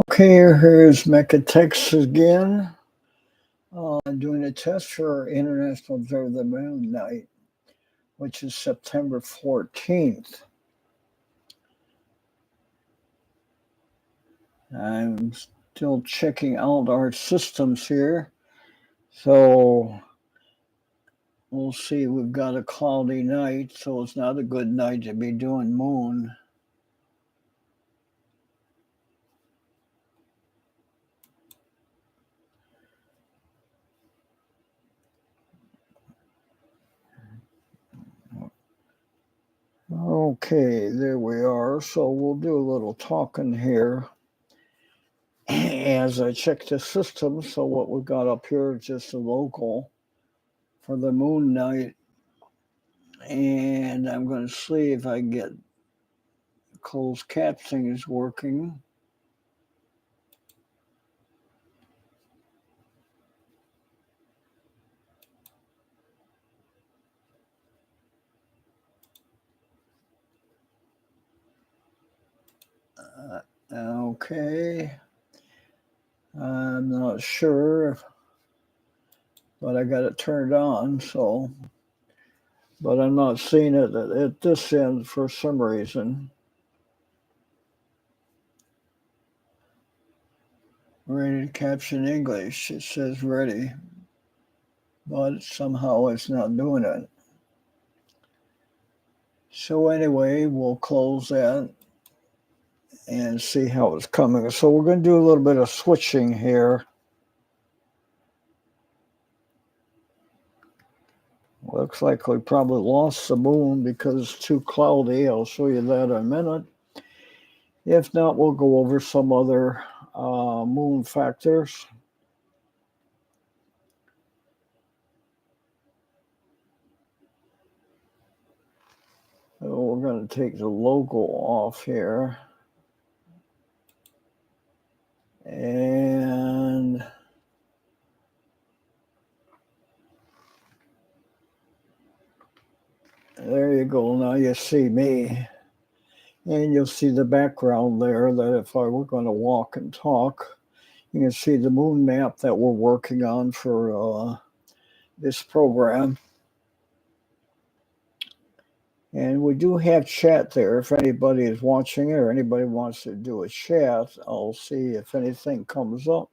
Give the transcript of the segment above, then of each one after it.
Okay, here's te3st again. Doing a test for International Observe the Moon Night, which is September 14th. I'm still checking out our systems here. So we'll see. We've got a cloudy night, so it's not a good night to be doing moon. Okay, there we are. So we'll do a little talking here as I check the system. So what we've got up here is just a local for the moon night. And I'm going to see if I can get closed captioning is working. Okay. I'm not sure, but I got it turned on, so. But I'm not seeing it at this end for some reason. Ready to caption English. It says ready, but somehow it's not doing it. So anyway, we'll close that and see how it's coming. So we're going to do a little bit of switching here. Looks like we probably lost the moon because it's too cloudy. I'll show you that in a minute. If not, we'll go over some other moon factors. So we're going to take the logo off here. And there you go. Now you see me. And you'll see the background there that if I were going to walk and talk, you can see the moon map that we're working on for this program. And we do have chat there. If anybody is watching it or anybody wants to do a chat, I'll see if anything comes up.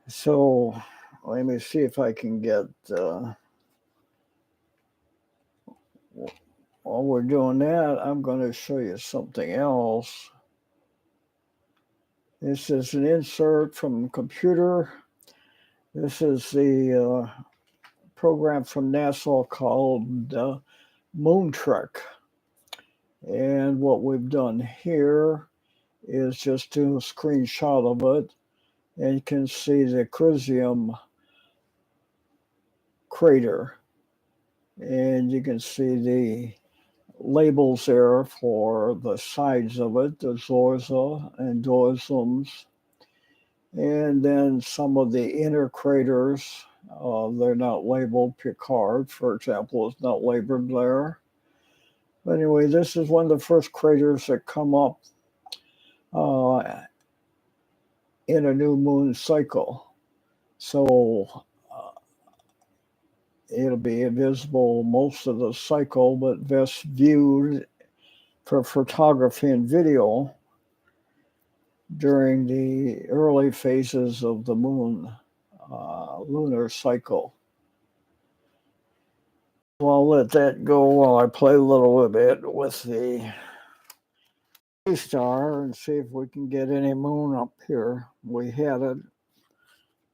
So let me see if I can get, while we're doing that, I'm going to show you something else. This is an insert from the computer. This is the program from NASA called Moon Trek. And what we've done here is just do a screenshot of it. And you can see the Crisium crater. And you can see the labels there for the sides of it, the Zorza and Dorsums. And then some of the inner craters, they're not labeled. Picard, for example, is not labeled there. But anyway, this is one of the first craters that come up in a new moon cycle. So it'll be visible most of the cycle, but best viewed for photography and video during the early phases of the moon lunar cycle. Well, I'll let that go while I play a little bit with the star and see if we can get any moon up here. We had it,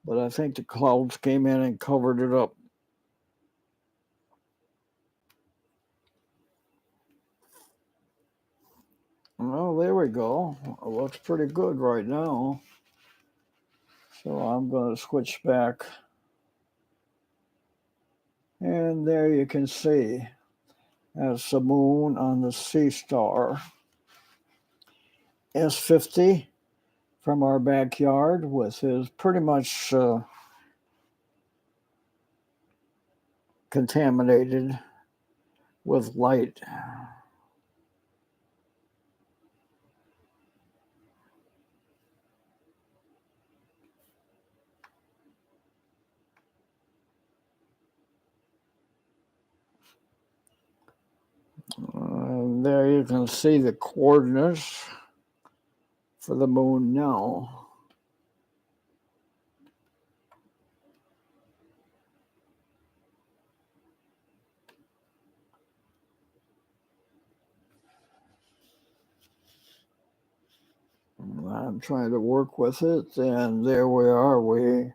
but I think the clouds came in and covered it up. Well, there we go. It looks pretty good right now. So I'm going to switch back. And there you can see that's the moon on the sea star. S50 from our backyard with his pretty much contaminated with light. And there you can see the coordinates for the moon now. I'm trying to work with it, and there we are. We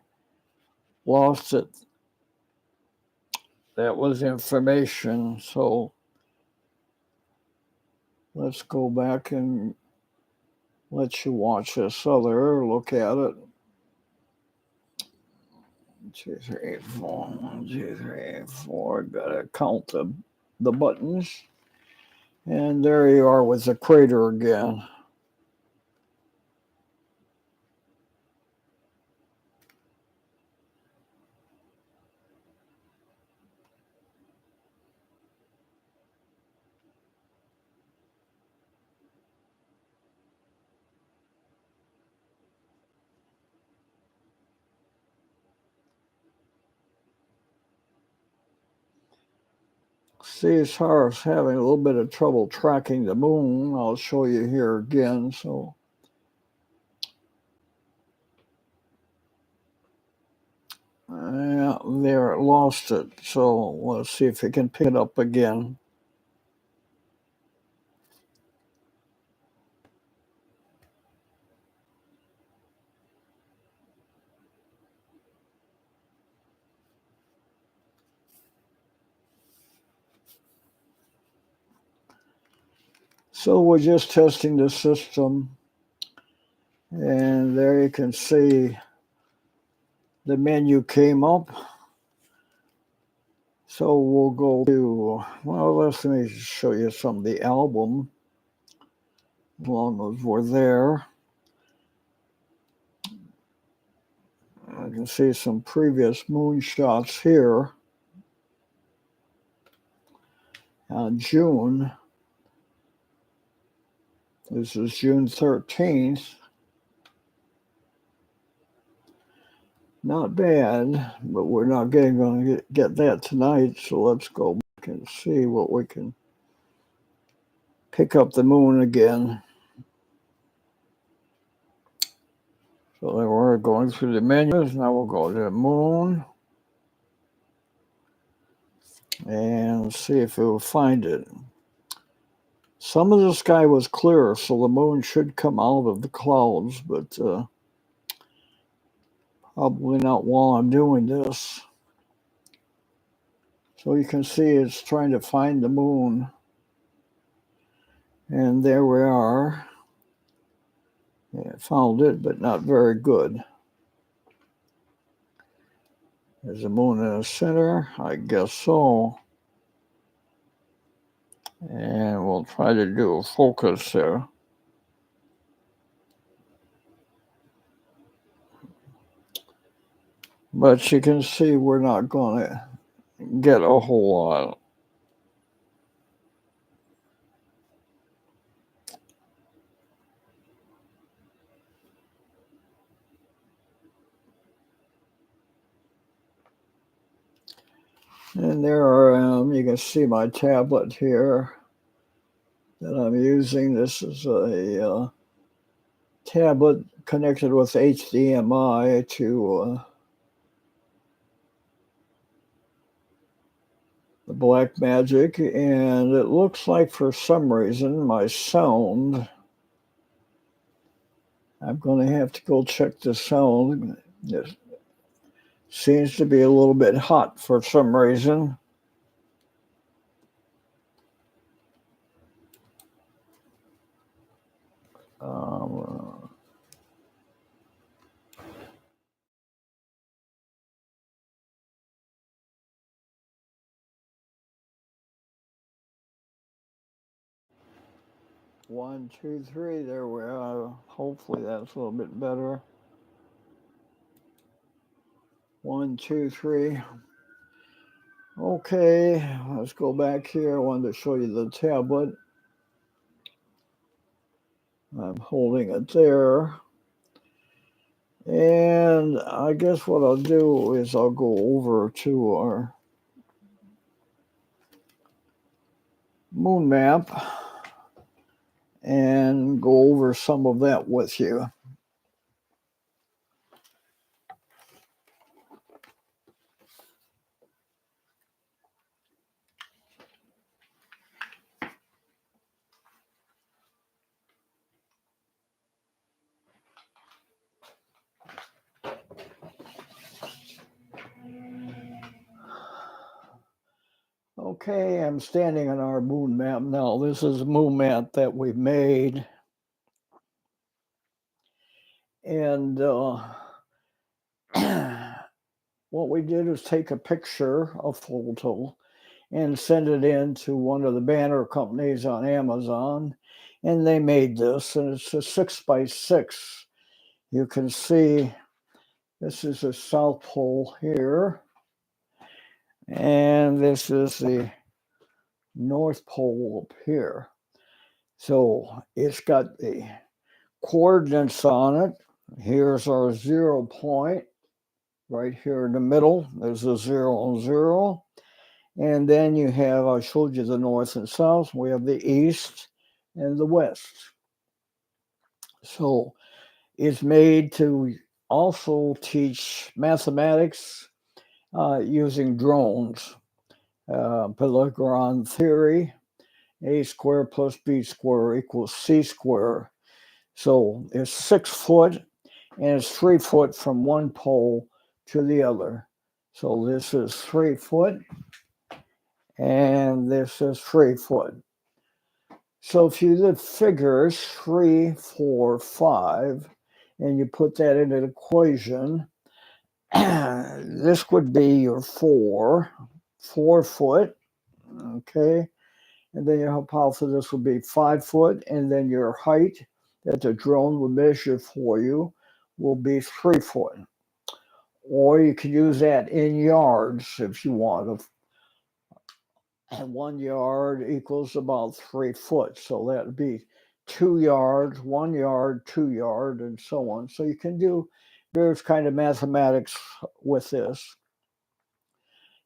lost it. That was information, so let's go back and let you watch this other, look at it. 1, 2, 3, 4, 1, 2, 3, 4. Gotta count the buttons. And there you are with the crater again. CSR is having a little bit of trouble tracking the moon. I'll show you here again. So yeah, there, lost it. So let's see if we can pick it up again. So we're just testing the system. And there you can see the menu came up. So we'll go to, well, let me show you some of the album, as long as we're there. I can see some previous moonshots here. June. This is June 13th. Not bad, but we're not going to get that tonight. So let's go back and see what we can pick up the moon again. So then we're going through the menus. Now we'll go to the moon and see if we'll find it. Some of the sky was clear, so the moon should come out of the clouds, but probably not while I'm doing this. So you can see it's trying to find the moon. And there we are. Yeah, found it, but not very good. There's the moon in the center, I guess so. And we'll try to do a focus there. But you can see we're not going to get a whole lot. And there I am. You can see my tablet here that I'm using. This is a tablet connected with HDMI to the Blackmagic, and it looks like for some reason my sound, I'm going to have to go check the sound. It seems to be a little bit hot for some reason. One, two, three, there we are. Hopefully that's a little bit better. 1, 2, 3. Okay, let's go back here. I wanted to show you the tablet. I'm holding it there. And I guess what I'll do is I'll go over to our moon map. and go over some of that with you. Okay, I'm standing on our moon map now. This is a moon map that we made. And what we did is take a picture, a photo, and send it in to one of the banner companies on Amazon. And they made this, and it's a 6x6. You can see this is the South Pole here. And this is the North Pole up here. So it's got the coordinates on it. Here's our 0 point right here in the middle. There's a 0 and 0. And then you have, I showed you the north and south. We have the east and the west. So it's made to also teach mathematics using drones. Pelegrin theory, a squared plus b squared equals c squared. So it's 6 foot, and it's 3 foot from one pole to the other. So this is 3 foot, and this is 3 foot. So if you did figures 3, 4, 5, and you put that in an equation, this would be your 4 foot, okay? And then your hypothesis would be 5 foot, and then your height that the drone would measure for you will be 3 foot. Or you can use that in yards if you want. And 1 yard equals about 3 foot. So that would be 2 yards, 1 yard, 2 yard, and so on. So you can do various kind of mathematics with this.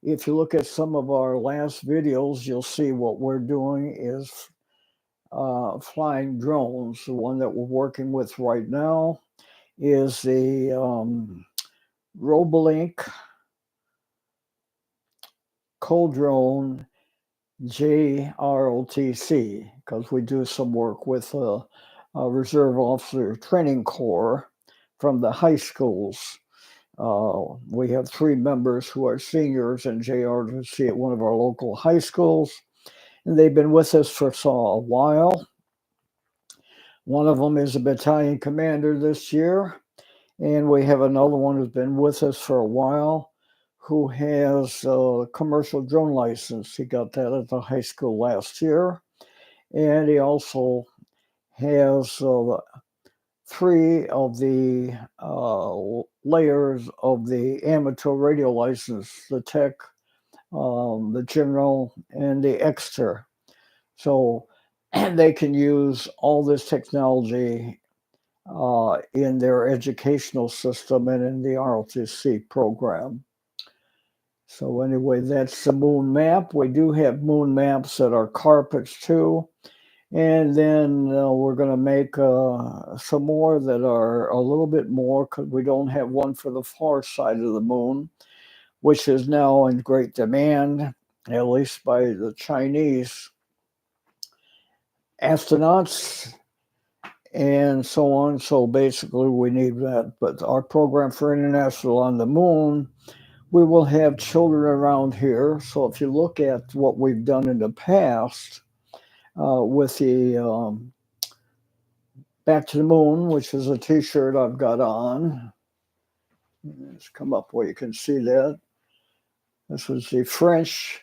If you look at some of our last videos, you'll see what we're doing is flying drones. The one that we're working with right now is the Robolink Co-Drone JROTC, because we do some work with a Reserve Officer Training Corps from the high schools. We have 3 members who are seniors in JROTC at one of our local high schools, and they've been with us for a while. One of them is a battalion commander this year, and we have another one who's been with us for a while who has a commercial drone license. He got that at the high school last year. And he also has 3 of the layers of the amateur radio license, the tech, the general, and the extra. So they can use all this technology in their educational system and in the ROTC program. So anyway, that's the moon map. We do have moon maps that are carpets too. And then we're going to make some more that are a little bit more, because we don't have one for the far side of the moon, which is now in great demand, at least by the Chinese astronauts and so on. So basically we need that. But our program for International on the Moon, we will have children around here. So if you look at what we've done in the past with the Back to the Moon, which is a t-shirt I've got on. Let's come up where you can see that. This was the French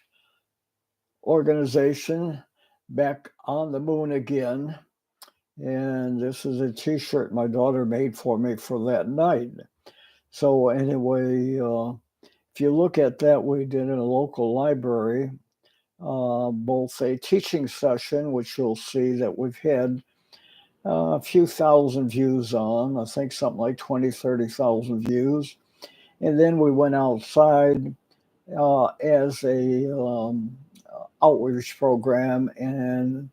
organization, Back on the Moon Again. And this is a t-shirt my daughter made for me for that night. So anyway, if you look at that, we did in a local library, both a teaching session, which you'll see that we've had a few thousand views on, I think something like 20, 30,000 views. And then we went outside as a outreach program and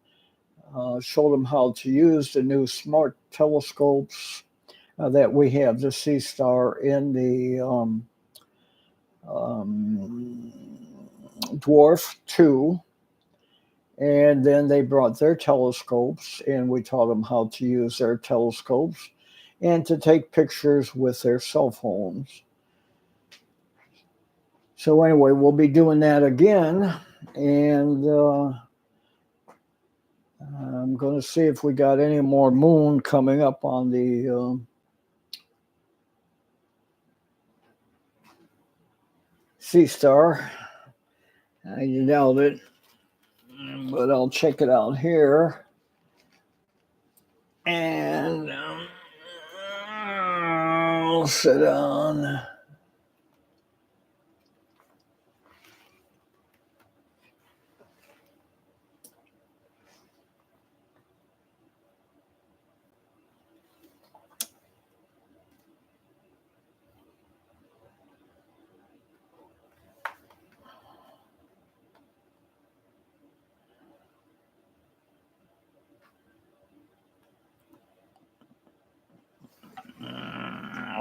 showed them how to use the new smart telescopes that we have, the Sea Star in the Dwarf 2. And then they brought their telescopes, and we taught them how to use their telescopes and to take pictures with their cell phones. So anyway, we'll be doing that again, and I'm going to see if we got any more moon coming up on the Sea Star. I doubt it, but I'll check it out here. And I'll sit down.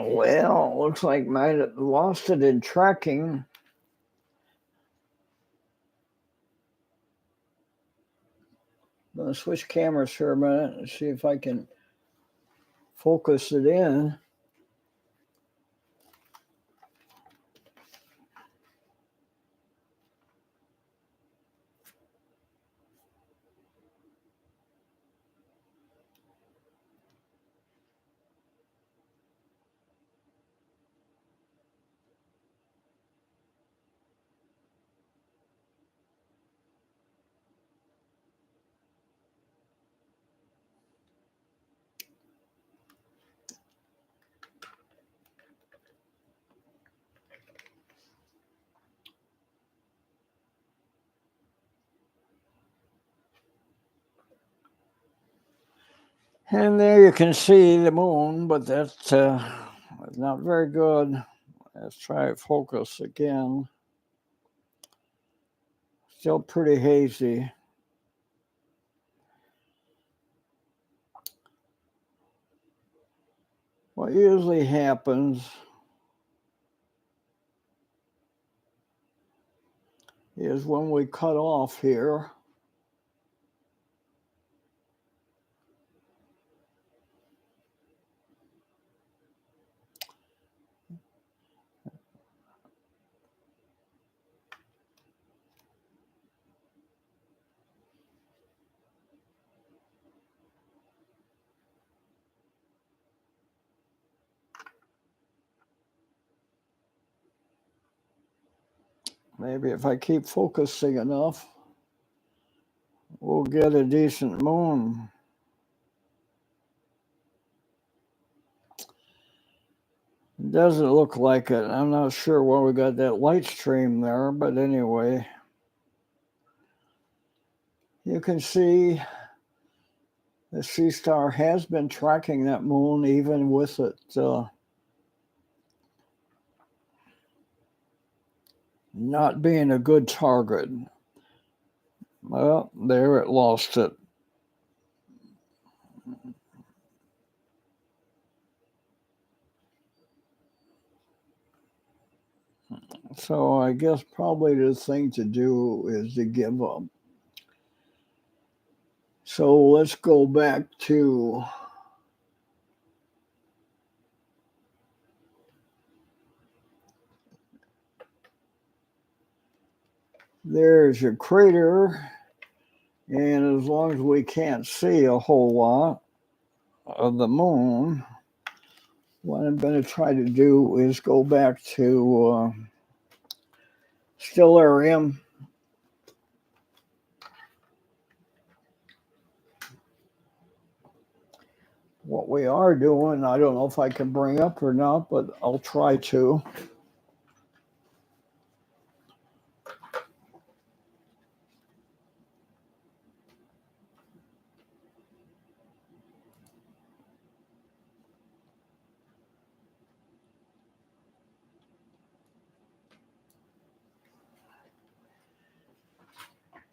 Well, looks like I might have lost it in tracking. I'm going to switch cameras for a minute and see if I can focus it in. And there you can see the moon, but that's not very good. Let's try focus again. Still pretty hazy. What usually happens is when we cut off here, maybe if I keep focusing enough, we'll get a decent moon. It doesn't look like it. I'm not sure why we got that light stream there, but anyway, you can see the Sea Star has been tracking that moon even with it not being a good target. Well, there it lost it. So I guess probably the thing to do is to give up. So let's go back to there's your crater, and as long as we can't see a whole lot of the moon, what I'm going to try to do is go back to Stellarium. What we are doing, I don't know if I can bring up or not, but I'll try to.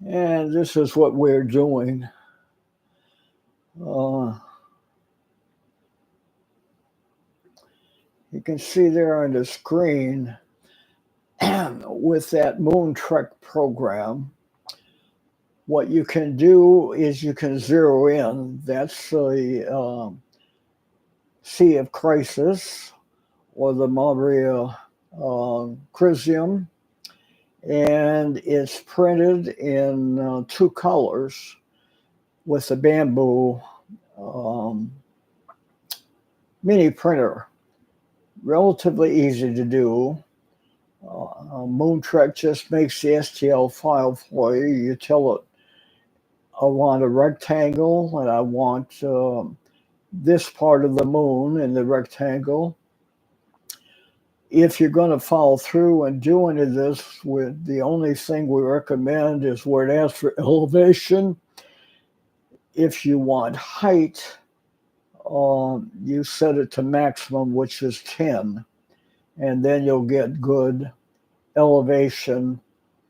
And this is what we're doing. Uh, you can see there on the screen with that Moon Trek program, what you can do is you can zero in. That's the Sea of Crisis or the Maria Crisium, and it's printed in two colors with the bamboo um, mini printer. Relatively easy to do. Moontrek just makes the STL file for you. You tell it, I want a rectangle and I want this part of the moon in the rectangle. If you're going to follow through and do any of this, with the only thing we recommend is where it asks for elevation. If you want height, you set it to maximum, which is 10, and then you'll get good elevation,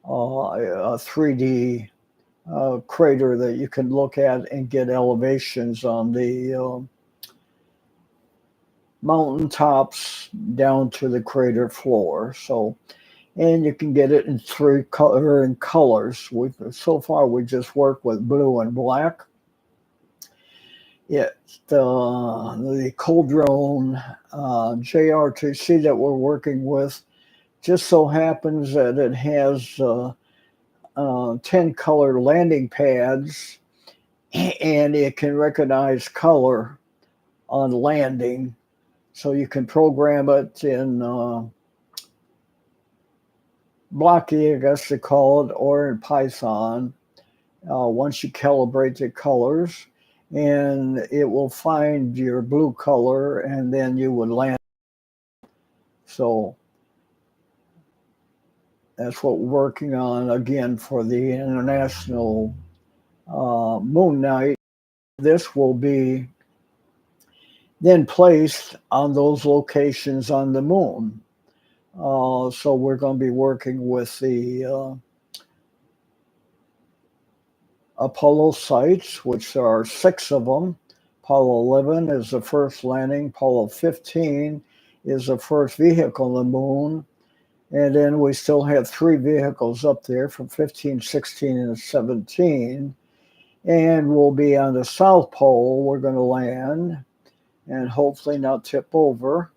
a 3D crater that you can look at and get elevations on the mountain tops down to the crater floor. So, and you can get it in colors. So far we just work with blue and black. It's the Coldrone JRTC that we're working with. Just so happens that it has 10 color landing pads, and it can recognize color on landing. So you can program it in Blocky, I guess they call it, or in Python. Once you calibrate the colors, and it will find your blue color, and then you would land. So that's what we're working on again for the International Moon Night. This will be then placed on those locations on the moon. So we're going to be working with the Apollo sites, which there are 6 of them. Apollo 11 is the first landing. Apollo 15 is the first vehicle on the moon. And then we still have 3 vehicles up there from 15, 16, and 17. And we'll be on the South Pole. We're going to land and hopefully not tip over.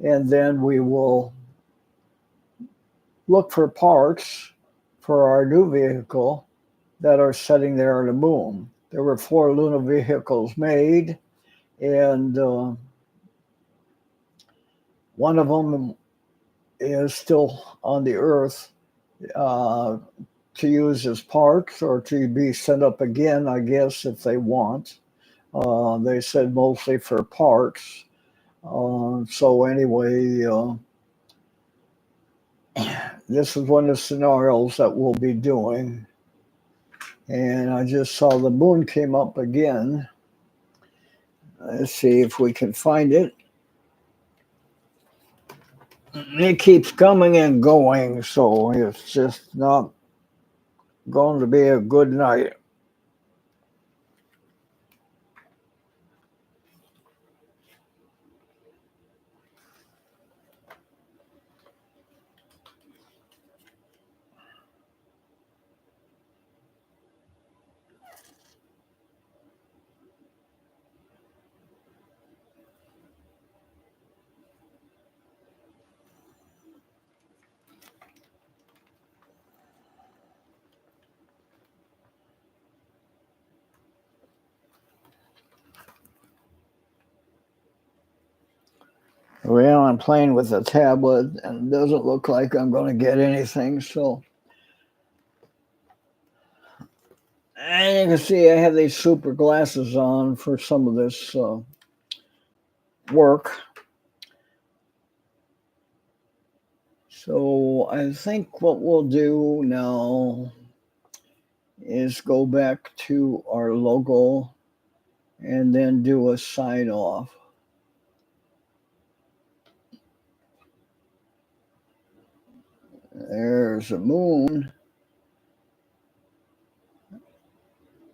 And then we will look for parts for our new vehicle that are sitting there on the moon. There were 4 lunar vehicles made, and one of them is still on the Earth to use as parts or to be sent up again, I guess, if they want. They said mostly for parts. So anyway, this is one of the scenarios that we'll be doing. And I just saw the moon came up again. Let's see if we can find it. It keeps coming and going, so it's just not going to be a good night. Well, I'm playing with a tablet and it doesn't look like I'm going to get anything. So, and you can see I have these super glasses on for some of this work. So I think what we'll do now is go back to our logo and then do a sign off. There's a moon.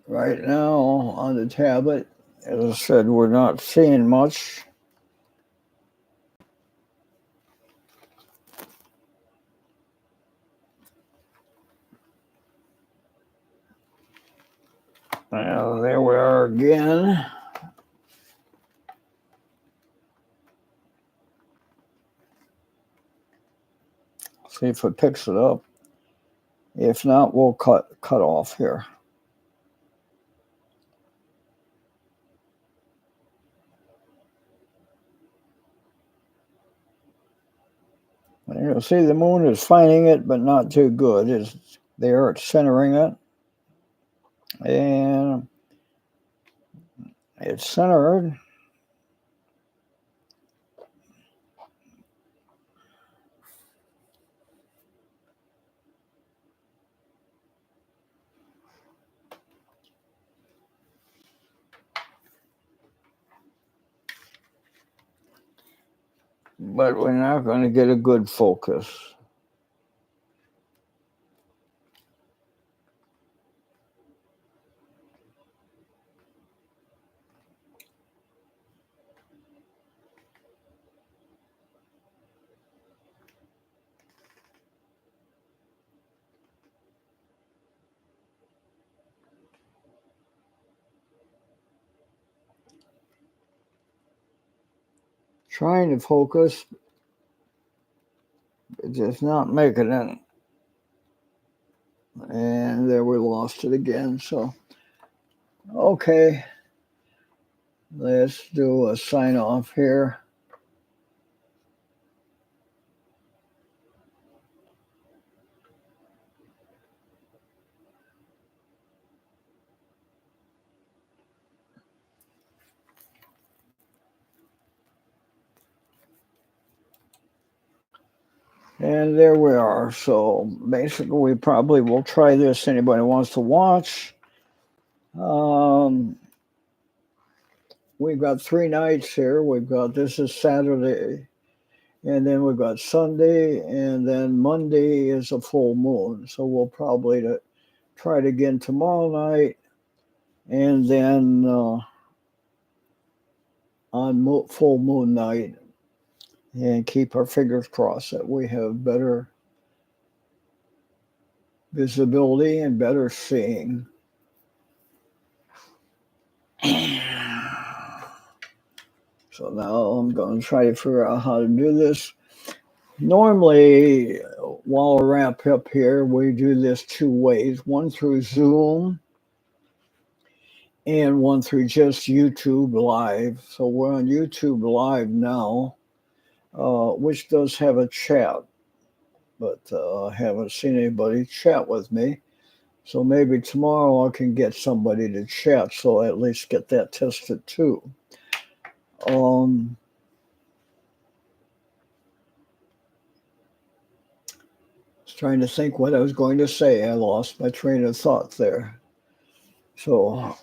right now on the tablet, as I said, we're not seeing much. Well, there we are again. See if it picks it up. If not, we'll cut off here. You'll see the moon is finding it, but not too good. It's there, it's centering it. And it's centered. But we're not going to get a good focus. Trying to focus, but just not making it. And there we lost it again. So, okay. Let's do a sign off here. And there we are. So basically, we probably will try this. Anybody wants to watch? We've got 3 nights here. We've got, this is Saturday, and then we've got Sunday, and then Monday is a full moon. So we'll probably try it again tomorrow night, and then on full moon night, and keep our fingers crossed that we have better visibility and better seeing. So now I'm going to try to figure out how to do this. Normally, while I wrap up here, we do this 2 ways. One through Zoom and one through just YouTube Live. So we're on YouTube Live now, which does have a chat, but I haven't seen anybody chat with me. So maybe tomorrow I can get somebody to chat, so I at least get that tested too. Trying to think what I was going to say. I lost my train of thought there. So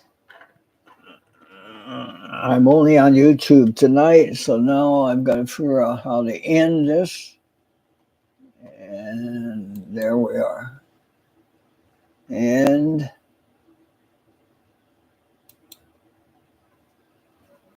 I'm only on YouTube tonight, so now I'm going to figure out how to end this. And there we are. And